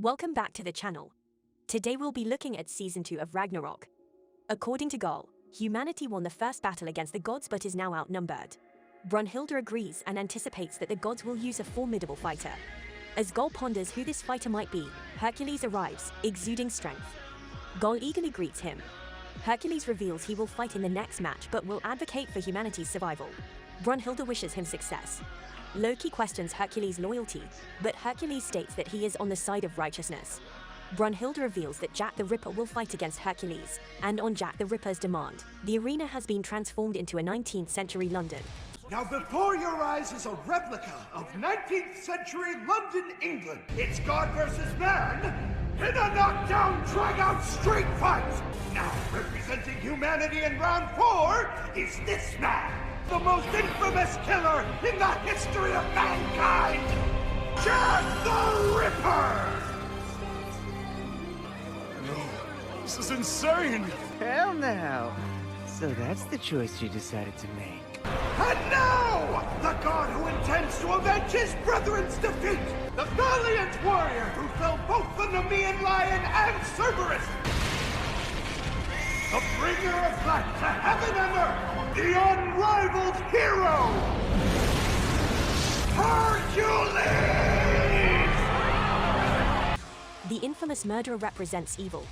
Welcome back to the channel. Today we'll be looking at Season 2 of Ragnarok. According to Gaul, humanity won the first battle against the gods but is now outnumbered. Brunhilde agrees and anticipates that the gods will use a formidable fighter. As Gaul ponders who this fighter might be, Hercules arrives, exuding strength. Gaul eagerly greets him. Hercules reveals he will fight in the next match but will advocate for humanity's survival. Brunhilde wishes him success. Loki questions Hercules' loyalty, but Hercules states that he is on the side of righteousness. Brunhilde reveals that Jack the Ripper will fight against Hercules, and on Jack the Ripper's demand, the arena has been transformed into a 19th century London. Now before your eyes is a replica of 19th century London, England. It's God versus man in a knockdown, drag-out street fight. Now representing humanity in round 4 is this man, the most infamous killer in the history of mankind, Jack the Ripper! No, this is insane! Hell no! So that's the choice you decided to make. And now, the god who intends to avenge his brethren's defeat, the valiant warrior who felled both the Nemean lion and Cerberus, the bringer of light to heaven and earth, the unrivaled hero, Hercules! The infamous murderer represents evil,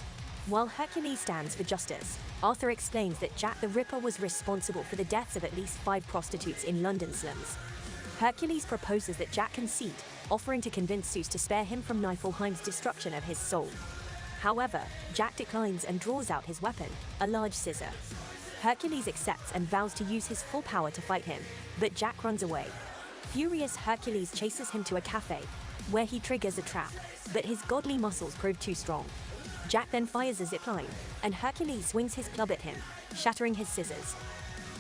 while Hercules stands for justice. Arthur explains that Jack the Ripper was responsible for the deaths of at least 5 prostitutes in London slums. Hercules proposes that Jack concede, offering to convince Zeus to spare him from Niflheim's destruction of his soul. However, Jack declines and draws out his weapon, a large scissor. Hercules accepts and vows to use his full power to fight him, but Jack runs away. Furious, Hercules chases him to a cafe, where he triggers a trap, but his godly muscles prove too strong. Jack then fires a zipline, and Hercules swings his club at him, shattering his scissors.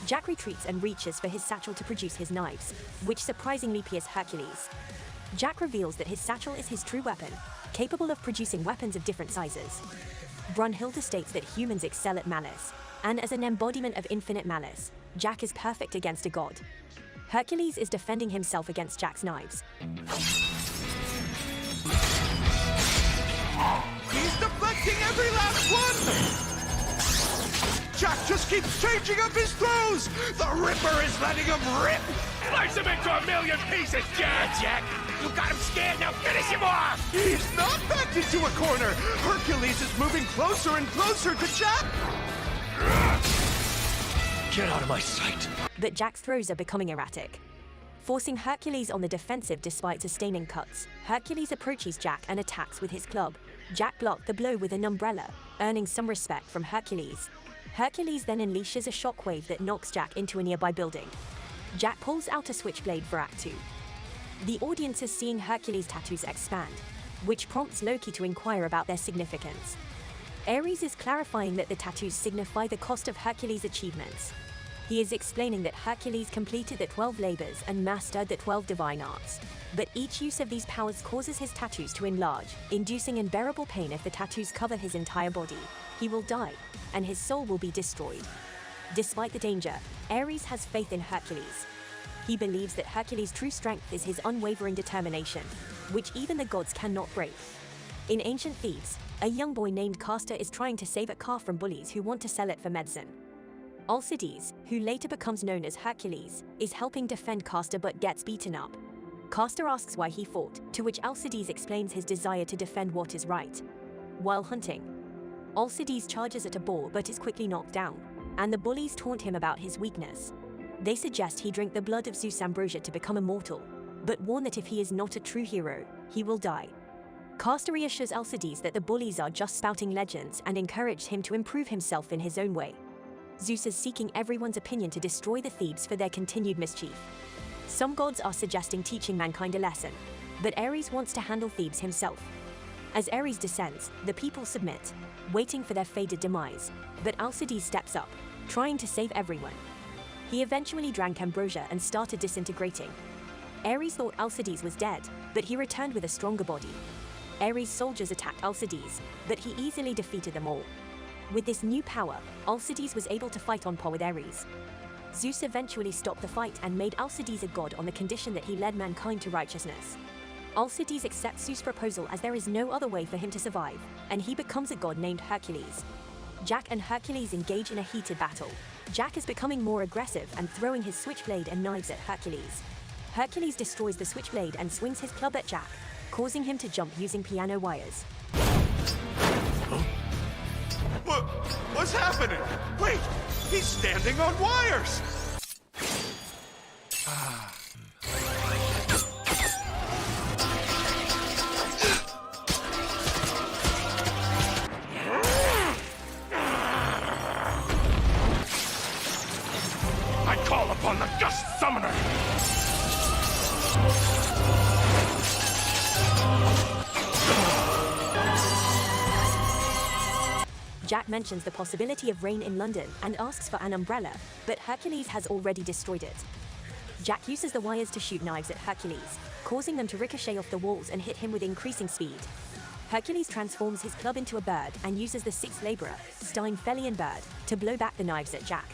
Jack retreats and reaches for his satchel to produce his knives, which surprisingly pierce Hercules. Jack reveals that his satchel is his true weapon, capable of producing weapons of different sizes. Brunhilde states that humans excel at malice, and as an embodiment of infinite malice, Jack is perfect against a god. Hercules is defending himself against Jack's knives. He's deflecting every last one! Jack just keeps changing up his throws! The Ripper is letting him rip! Slice him into a million pieces, Jack! Jack, you got him scared, now finish him off! He's not backed into a corner! Hercules is moving closer and closer to Jack! Get out of my sight! But Jack's throws are becoming erratic, forcing Hercules on the defensive despite sustaining cuts. Hercules approaches Jack and attacks with his club. Jack blocked the blow with an umbrella, earning some respect from Hercules. Hercules then unleashes a shockwave that knocks Jack into a nearby building. Jack pulls out a switchblade for Act 2. The audience is seeing Hercules' tattoos expand, which prompts Loki to inquire about their significance. Ares is clarifying that the tattoos signify the cost of Hercules' achievements. He is explaining that Hercules completed the 12 labors and mastered the 12 divine arts. But each use of these powers causes his tattoos to enlarge, inducing unbearable pain. If the tattoos cover his entire body, he will die, and his soul will be destroyed. Despite the danger, Ares has faith in Hercules. He believes that Hercules' true strength is his unwavering determination, which even the gods cannot break. In ancient Thebes, a young boy named Castor is trying to save a calf from bullies who want to sell it for medicine. Alcides, who later becomes known as Hercules, is helping defend Castor but gets beaten up. Castor asks why he fought, to which Alcides explains his desire to defend what is right. While hunting, Alcides charges at a boar but is quickly knocked down, and the bullies taunt him about his weakness. They suggest he drink the blood of Zeus Ambrosia to become immortal, but warn that if he is not a true hero, he will die. Castor reassures Alcides that the bullies are just spouting legends and encouraged him to improve himself in his own way. Zeus is seeking everyone's opinion to destroy the Thebes for their continued mischief. Some gods are suggesting teaching mankind a lesson, but Ares wants to handle Thebes himself. As Ares descends, the people submit, waiting for their fated demise, but Alcides steps up, trying to save everyone. He eventually drank ambrosia and started disintegrating. Ares thought Alcides was dead, but he returned with a stronger body. Ares' soldiers attacked Alcides, but he easily defeated them all. With this new power, Alcides was able to fight on par with Ares. Zeus eventually stopped the fight and made Alcides a god on the condition that he led mankind to righteousness. Alcides accepts Zeus' proposal as there is no other way for him to survive, and he becomes a god named Hercules. Jack and Hercules engage in a heated battle. Jack is becoming more aggressive and throwing his switchblade and knives at Hercules. Hercules destroys the switchblade and swings his club at Jack, causing him to jump using piano wires. What's happening? Wait, he's standing on wires! I call upon the Gust Summoner! Jack mentions the possibility of rain in London and asks for an umbrella, but Hercules has already destroyed it. Jack uses the wires to shoot knives at Hercules, causing them to ricochet off the walls and hit him with increasing speed. Hercules transforms his club into a bird and uses the sixth laborer, Steinfelian bird, to blow back the knives at Jack.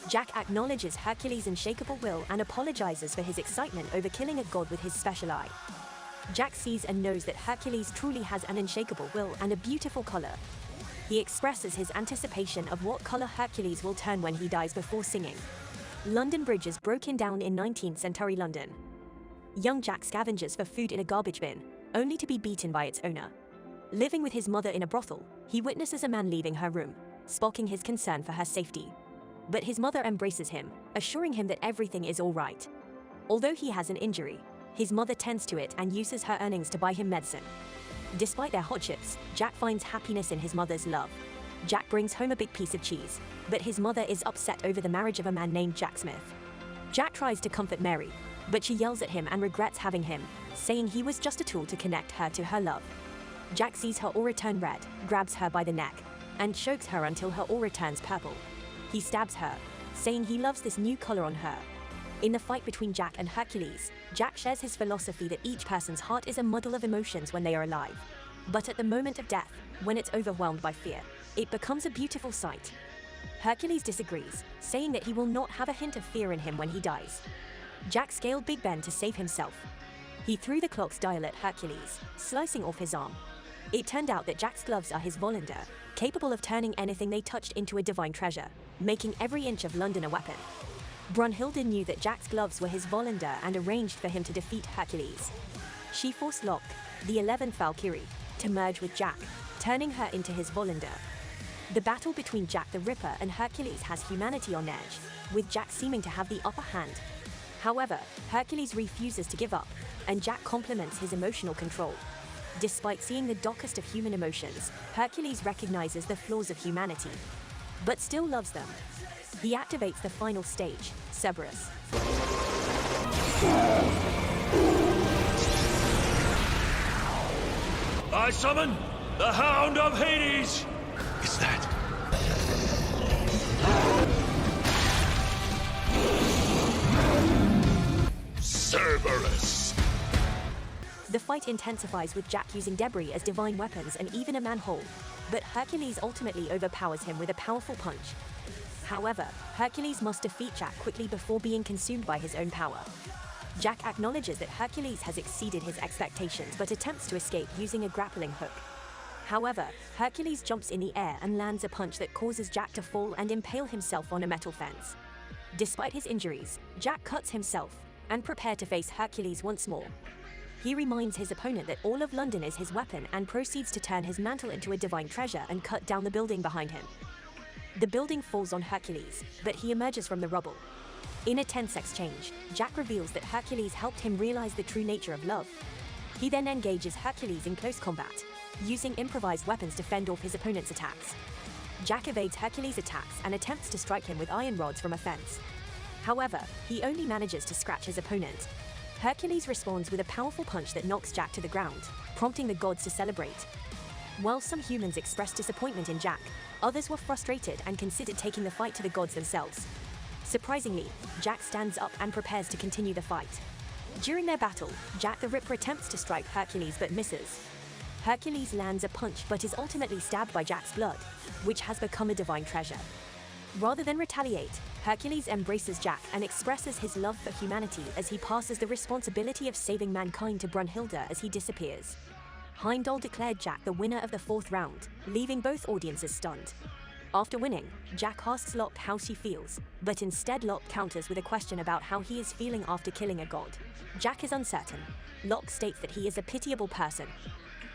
Jack acknowledges Hercules' unshakable will and apologizes for his excitement over killing a god with his special eye. Jack sees and knows that Hercules truly has an unshakable will and a beautiful color. He expresses his anticipation of what color Hercules will turn when he dies before singing. London Bridge is broken down in 19th century London. Young Jack scavenges for food in a garbage bin, only to be beaten by its owner. Living with his mother in a brothel, he witnesses a man leaving her room, sparking his concern for her safety. But his mother embraces him, assuring him that everything is all right. Although he has an injury, his mother tends to it and uses her earnings to buy him medicine. Despite their hardships, Jack finds happiness in his mother's love. Jack brings home a big piece of cheese, but his mother is upset over the marriage of a man named Jack Smith. Jack tries to comfort Mary, but she yells at him and regrets having him, saying he was just a tool to connect her to her love. Jack sees her aura turn red, grabs her by the neck, and chokes her until her aura turns purple. He stabs her, saying he loves this new color on her. In the fight between Jack and Hercules, Jack shares his philosophy that each person's heart is a muddle of emotions when they are alive. But at the moment of death, when it's overwhelmed by fear, it becomes a beautiful sight. Hercules disagrees, saying that he will not have a hint of fear in him when he dies. Jack scaled Big Ben to save himself. He threw the clock's dial at Hercules, slicing off his arm. It turned out that Jack's gloves are his Volander, capable of turning anything they touched into a divine treasure, making every inch of London a weapon. Brunhilde knew that Jack's gloves were his Volander and arranged for him to defeat Hercules. She forced Locke, the 11th Valkyrie, to merge with Jack, turning her into his Volander. The battle between Jack the Ripper and Hercules has humanity on edge, with Jack seeming to have the upper hand. However, Hercules refuses to give up, and Jack complements his emotional control. Despite seeing the darkest of human emotions, Hercules recognizes the flaws of humanity, but still loves them. He activates the final stage, Cerberus. I summon the Hound of Hades! Is that... Cerberus! The fight intensifies with Jack using debris as divine weapons and even a manhole, but Hercules ultimately overpowers him with a powerful punch. However, Hercules must defeat Jack quickly before being consumed by his own power. Jack acknowledges that Hercules has exceeded his expectations but attempts to escape using a grappling hook. However, Hercules jumps in the air and lands a punch that causes Jack to fall and impale himself on a metal fence. Despite his injuries, Jack cuts himself and prepares to face Hercules once more. He reminds his opponent that all of London is his weapon and proceeds to turn his mantle into a divine treasure and cut down the building behind him. The building falls on Hercules, but he emerges from the rubble. In a tense exchange, Jack reveals that Hercules helped him realize the true nature of love. He then engages Hercules in close combat, using improvised weapons to fend off his opponent's attacks. Jack evades Hercules' attacks and attempts to strike him with iron rods from a fence. However, he only manages to scratch his opponent. Hercules responds with a powerful punch that knocks Jack to the ground, prompting the gods to celebrate. While some humans expressed disappointment in Jack, others were frustrated and considered taking the fight to the gods themselves. Surprisingly, Jack stands up and prepares to continue the fight. During their battle, Jack the Ripper attempts to strike Hercules but misses. Hercules lands a punch but is ultimately stabbed by Jack's blood, which has become a divine treasure. Rather than retaliate, Hercules embraces Jack and expresses his love for humanity as he passes the responsibility of saving mankind to Brunhilde as he disappears. Heimdall declared Jack the winner of the 4th round, leaving both audiences stunned. After winning, Jack asks Locke how she feels, but instead Locke counters with a question about how he is feeling after killing a god. Jack is uncertain. Locke states that he is a pitiable person.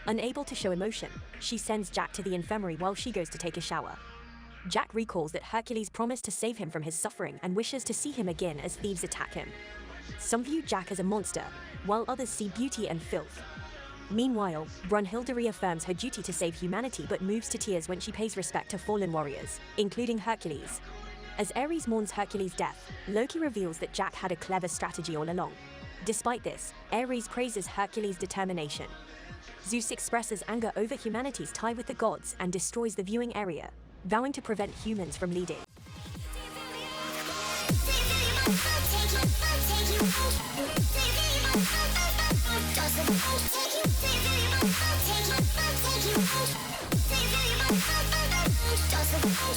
Unable to show emotion, she sends Jack to the infirmary while she goes to take a shower. Jack recalls that Hercules promised to save him from his suffering and wishes to see him again as thieves attack him. Some view Jack as a monster, while others see beauty and filth. Meanwhile, Brunhilde reaffirms her duty to save humanity but moves to tears when she pays respect to fallen warriors, including Hercules. As Ares mourns Hercules' death, Loki reveals that Jack had a clever strategy all along. Despite this, Ares praises Hercules' determination. Zeus expresses anger over humanity's tie with the gods and destroys the viewing area, vowing to prevent humans from leading.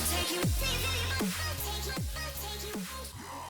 Take you